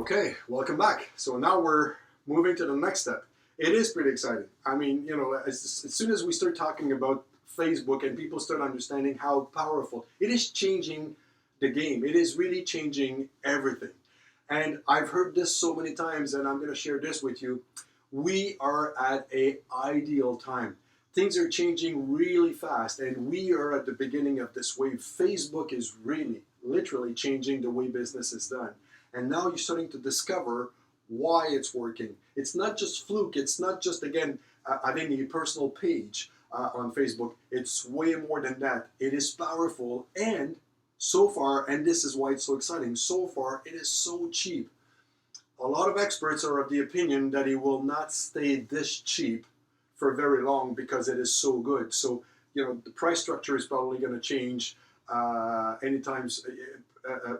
Okay, welcome back. So now we're moving to the next step. It is pretty exciting. I mean, as soon as we start talking about Facebook and people start understanding how powerful it is, changing the game. It is really changing everything. And I've heard this so many times, and I'm going to share this with you. We are at an ideal time. Things are changing really fast, and we are at the beginning of this wave. Facebook is really, literally changing the way business is done. And now you're starting to discover why it's working. It's not just fluke. It's not just, again, having a personal page on Facebook. It's way more than that. It is powerful. And so far, and this is why it's so exciting, so far it is so cheap. A lot of experts are of the opinion that it will not stay this cheap for very long because it is so good. So, the price structure is probably going to change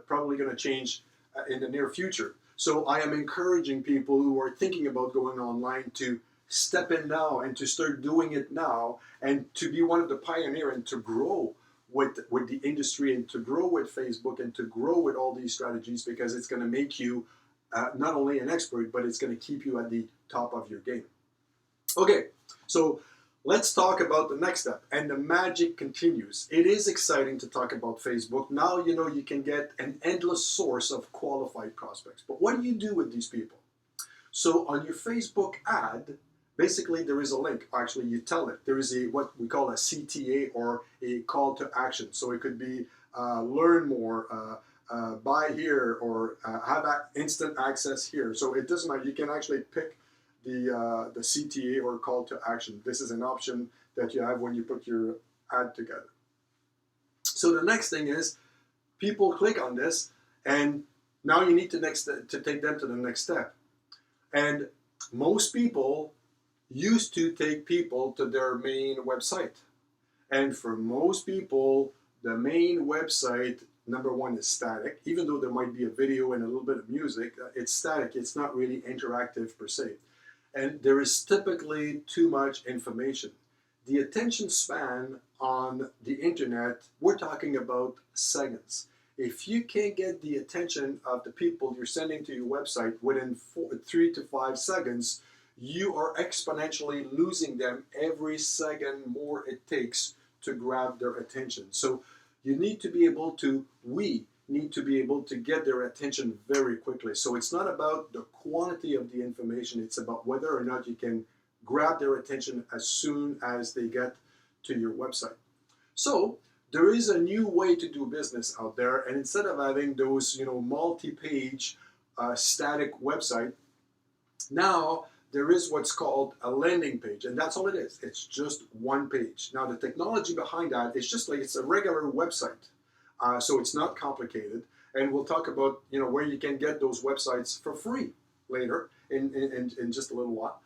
probably going to change in the near future. So I am encouraging people who are thinking about going online to step in now and to start doing it now and to be one of the pioneers and to grow with the industry and to grow with Facebook and to grow with all these strategies, because it's going to make you not only an expert, but it's going to keep you at the top of your game. Okay, so let's talk about the next step, and the magic continues. It is exciting to talk about Facebook. Now you can get an endless source of qualified prospects. But what do you do with these people? So on your Facebook ad, basically there is a link. Actually, you tell it. There is what we call a CTA, or a call to action. So it could be learn more, buy here, or have instant access here. So it doesn't matter. You can actually pick the CTA, or call to action. This is an option that you have when you put your ad together. So the next thing is people click on this, and now you need to take them to the next step. And most people used to take people to their main website. And for most people, the main website, number one, is static. Even though there might be a video and a little bit of music, it's static. It's not really interactive per se. And there is typically too much information. The attention span on the internet, we're talking about seconds. If you can't get the attention of the people you're sending to your website within 3 to 5 seconds, you are exponentially losing them every second more it takes to grab their attention. So you need to be able to, we need to be able to get their attention very quickly. So it's not about the quantity of the information, it's about whether or not you can grab their attention as soon as they get to your website. So there is a new way to do business out there, and instead of having those multi-page static website, now there is what's called a landing page, and that's all it is. It's just one page. Now the technology behind that is just like it's a regular website. So it's not complicated, and we'll talk about where you can get those websites for free later in just a little while.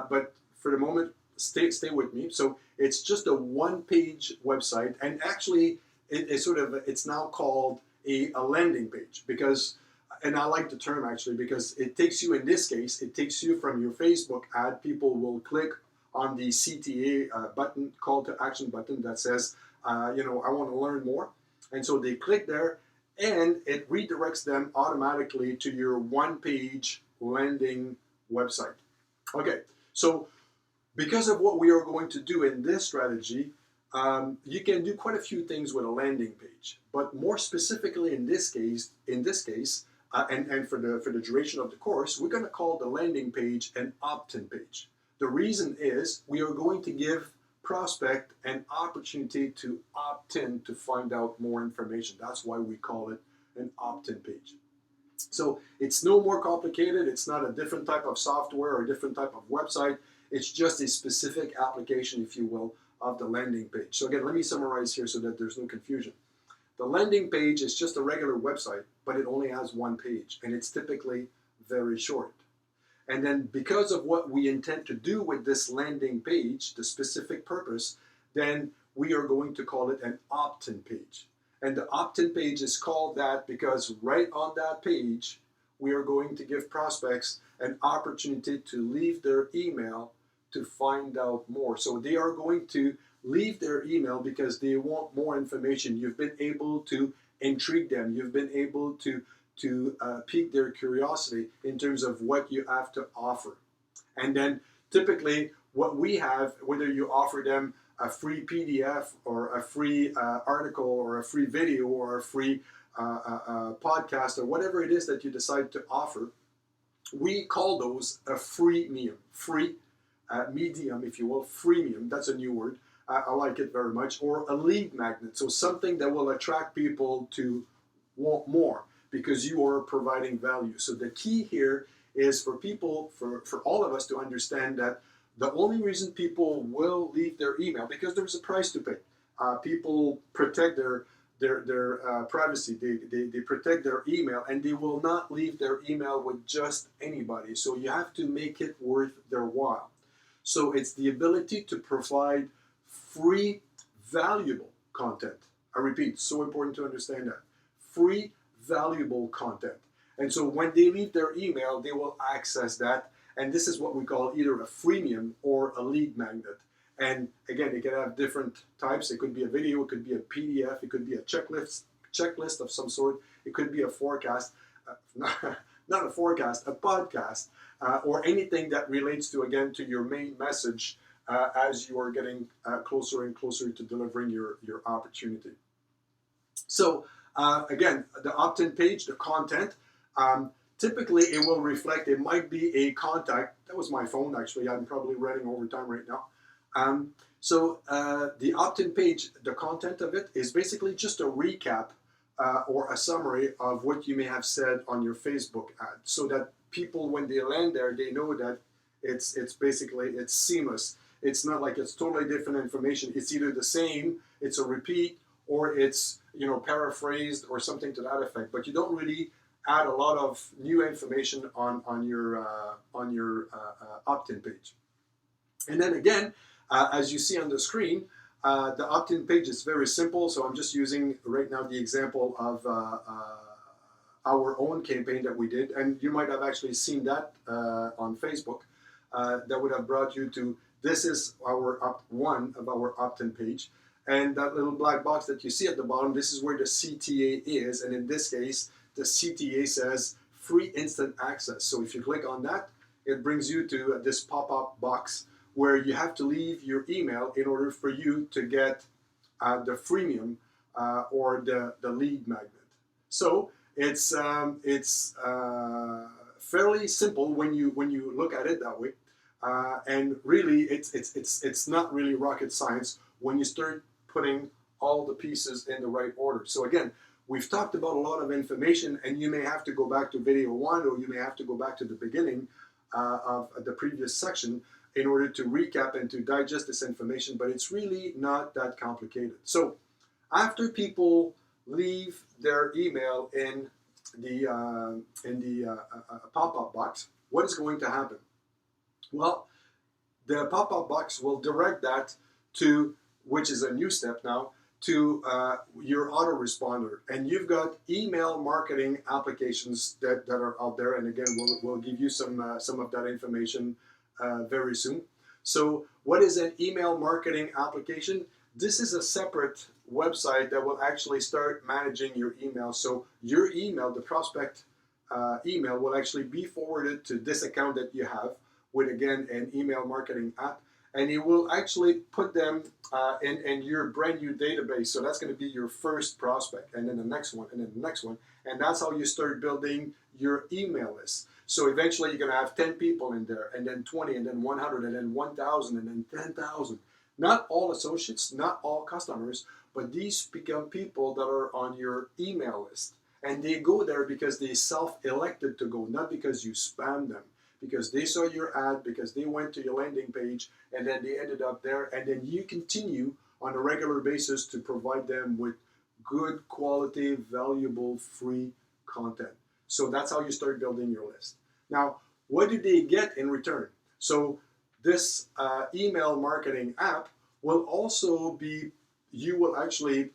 But for the moment, stay with me. So it's just a one-page website, and actually it's now called a landing page, because, and I like the term actually, because it takes you, in this case, it takes you from your Facebook ad. People will click on the CTA button, call to action button, that says, I want to learn more. And so they click there, and it redirects them automatically to your one-page landing website. Okay, so because of what we are going to do in this strategy, you can do quite a few things with a landing page. But more specifically in this case, and for the duration of the course, we're going to call the landing page an opt-in page. The reason is we are going to give prospect an opportunity to opt in to find out more information. That's why we call it an opt-in page. So it's no more complicated. It's not a different type of software or a different type of website. It's just a specific application, if you will, of the landing page. So again, let me summarize here so that there's no confusion. The landing page is just a regular website, but it only has one page, and it's typically very short. And then because of what we intend to do with this landing page, the specific purpose, then we are going to call it an opt-in page. And the opt-in page is called that because right on that page, we are going to give prospects an opportunity to leave their email to find out more. So they are going to leave their email because they want more information. You've been able to intrigue them. You've been able to to pique their curiosity in terms of what you have to offer. And then typically what we have, whether you offer them a free PDF or a free article or a free video or a free podcast or whatever it is that you decide to offer, we call those a freemium, free medium, if you will, freemium. That's a new word. I like it very much. Or a lead magnet, so something that will attract people to want more because you are providing value. So the key here is for people, for all of us to understand that the only reason people will leave their email, because there's a price to pay. People protect their privacy. They protect their email, and they will not leave their email with just anybody. So you have to make it worth their while. So it's the ability to provide free, valuable content. I repeat, so important to understand that. Free, valuable content. And so when they leave their email, they will access that. And this is what we call either a freemium or a lead magnet. And again, it can have different types. It could be a video, it could be a PDF, it could be a checklist of some sort. It could be a forecast, not a forecast, a podcast, or anything that relates to, again, to your main message as you are getting closer and closer to delivering your opportunity. So again, the opt-in page, the content, typically it will reflect, it might be a contact. That was my phone, actually. I'm probably running over time right now. So the opt-in page, the content of it is basically just a recap or a summary of what you may have said on your Facebook ad, so that people, when they land there, they know that it's basically, it's seamless. It's not like it's totally different information. It's either the same, it's a repeat, or it's, you know, paraphrased or something to that effect. But you don't really add a lot of new information on your opt-in page. And then again, as you see on the screen, the opt-in page is very simple. So I'm just using right now the example of our own campaign that we did. And you might have actually seen that on Facebook. That would have brought you to, this is one of our opt-in page. And that little black box that you see at the bottom, this is where the CTA is. And in this case, the CTA says free instant access. So if you click on that, it brings you to this pop-up box where you have to leave your email in order for you to get the freemium or the lead magnet. So it's fairly simple when you look at it that way, and really it's not really rocket science when you start putting all the pieces in the right order. So again, we've talked about a lot of information, and you may have to go back to video 1, or you may have to go back to the beginning of the previous section in order to recap and to digest this information, but it's really not that complicated. So after people leave their email in the pop-up box, what is going to happen? Well, the pop-up box will direct that to, which is a new step now, to your autoresponder. And you've got email marketing applications that are out there. And again, we'll give you some of that information very soon. So what is an email marketing application? This is a separate website that will actually start managing your email. So your email, the prospect email, will actually be forwarded to this account that you have with, again, an email marketing app. And it will actually put them in your brand new database. So that's going to be your first prospect, and then the next one, and then the next one. And that's how you start building your email list. So eventually you're going to have 10 people in there, and then 20, and then 100, and then 1,000, and then 10,000. Not all associates, not all customers, but these become people that are on your email list. And they go there because they self-elected to go, not because you spam them. Because they saw your ad, because they went to your landing page, and then they ended up there. And then you continue on a regular basis to provide them with good quality, valuable, free content. So that's how you start building your list. Now, what do they get in return? So this email marketing app will also be, you will actually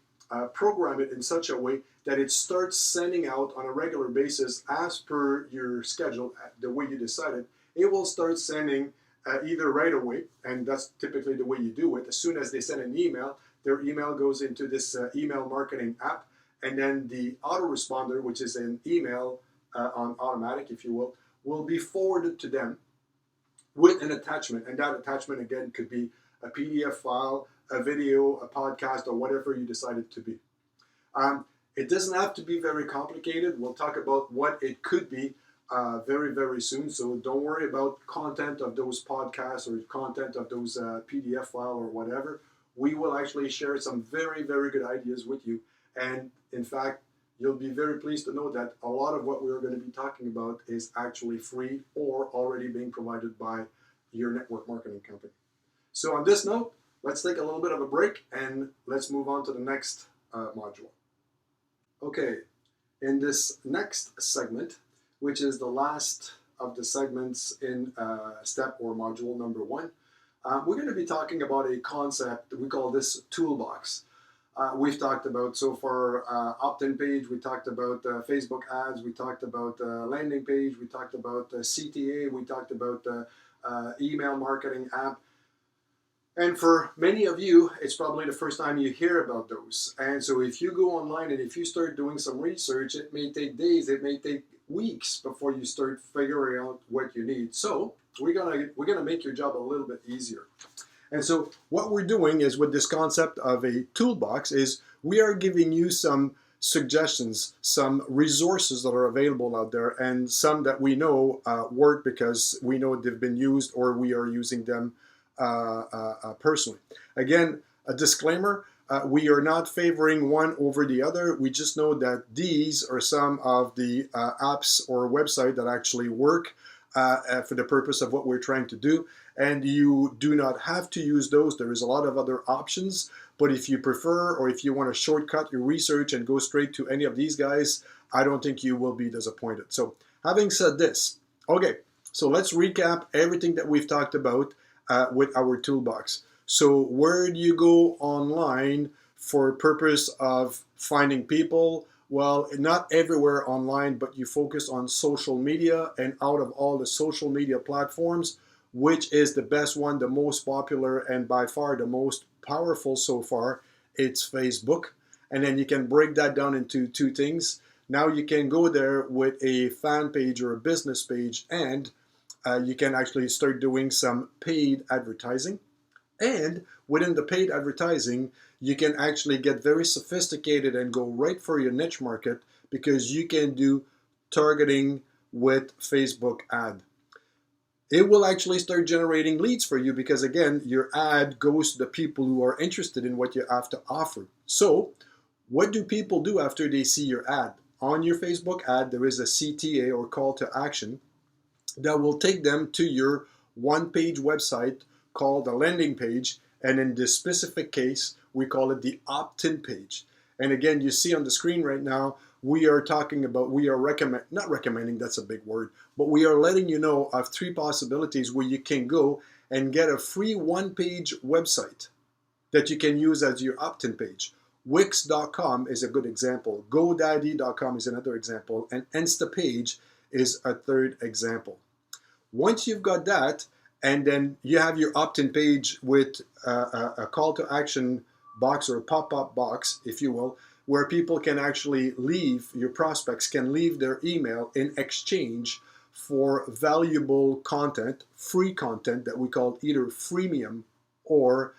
program it in such a way that it starts sending out on a regular basis as per your schedule, the way you decided. It will start sending either right away, and that's typically the way you do it. As soon as they send an email, their email goes into this email marketing app, and then the autoresponder, which is an email on automatic, if you will be forwarded to them with an attachment. And that attachment, again, could be a PDF file, a video, a podcast, or whatever you decide it to be. It doesn't have to be very complicated. We'll talk about what it could be very, very soon. So don't worry about content of those podcasts or content of those PDF file or whatever. We will actually share some very, very good ideas with you. And in fact, you'll be very pleased to know that a lot of what we're going to be talking about is actually free or already being provided by your network marketing company. So on this note, let's take a little bit of a break and let's move on to the next module. Okay, in this next segment, which is the last of the segments in step or module number 1, we're going to be talking about a concept we call this Toolbox. We've talked about so far Optin Page, we talked about Facebook ads, we talked about landing page, we talked about CTA, we talked about email marketing app. And for many of you, it's probably the first time you hear about those. And so if you go online and if you start doing some research, it may take days, it may take weeks before you start figuring out what you need. So we're gonna make your job a little bit easier. And so what we're doing is with this concept of a toolbox is we are giving you some suggestions, some resources that are available out there, and some that we know work because we know they've been used or we are using them personally. Again, a disclaimer, we are not favoring one over the other. We just know that these are some of the apps or websites that actually work for the purpose of what we're trying to do. And you do not have to use those. There is a lot of other options. But if you prefer or if you want to shortcut your research and go straight to any of these guys, I don't think you will be disappointed. So having said this, okay, so let's recap everything that we've talked about with our toolbox. So where do you go online for purpose of finding people? Well, not everywhere online, but you focus on social media, and out of all the social media platforms, which is the best one, the most popular, and by far the most powerful so far, it's Facebook. And then you can break that down into two things. Now you can go there with a fan page or a business page, and you can actually start doing some paid advertising. And within the paid advertising, you can actually get very sophisticated and go right for your niche market because you can do targeting with Facebook ad. It will actually start generating leads for you because, again, your ad goes to the people who are interested in what you have to offer. So what do people do after they see your ad? On your Facebook ad, there is a CTA or call to action that will take them to your one-page website called a landing page, and in this specific case, we call it the opt-in page. And again, you see on the screen right now, we are talking about, not recommending, that's a big word, but we are letting you know of 3 possibilities where you can go and get a free one-page website that you can use as your opt-in page. Wix.com is a good example. GoDaddy.com is another example, and Instapage is a third example. Once you've got that, and then you have your opt-in page with a call to action box or a pop-up box, if you will, where people can actually leave, your prospects can leave their email in exchange for valuable content, free content that we call either freemium or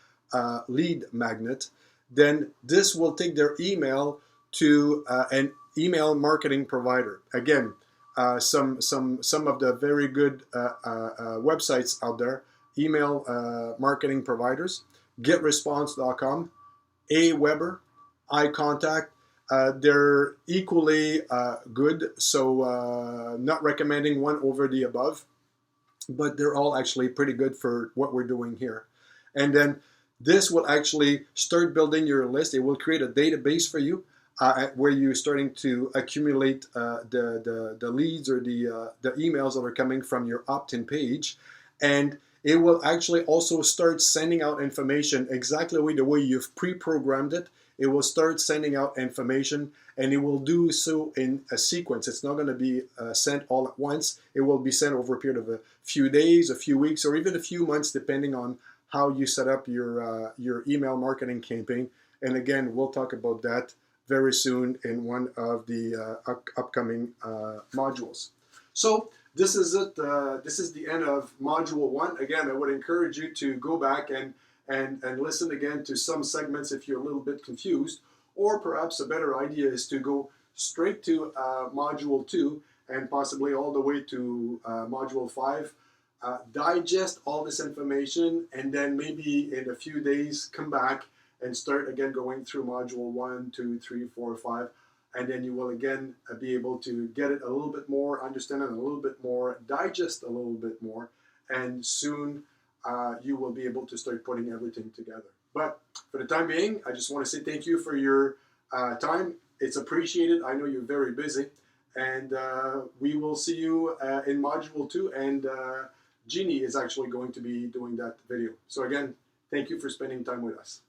lead magnet. Then this will take their email to an email marketing provider. Again, some of the very good websites out there, email marketing providers, GetResponse.com, Aweber, iContact, they're equally good, so not recommending one over the above, but they're all actually pretty good for what we're doing here. And then this will actually start building your list. It will create a database for you where you're starting to accumulate the leads or the emails that are coming from your opt-in page. And it will actually also start sending out information exactly the way you've pre-programmed it. It will start sending out information, and it will do so in a sequence. It's not going to be sent all at once. It will be sent over a period of a few days, a few weeks, or even a few months, depending on how you set up your email marketing campaign. And again, we'll talk about that very soon in one of the upcoming modules. So this is it. This is the end of Module 1. Again, I would encourage you to go back and listen again to some segments if you're a little bit confused, or perhaps a better idea is to go straight to Module 2 and possibly all the way to Module 5. Digest all this information, and then maybe in a few days come back and start again going through Module 1, 2, 3, 4, 5, and then you will again be able to get it a little bit more, understand it a little bit more, digest a little bit more, and soon you will be able to start putting everything together. But for the time being, I just want to say thank you for your time. It's appreciated. I know you're very busy, and we will see you in Module 2, and Jeannie is actually going to be doing that video. So again, thank you for spending time with us.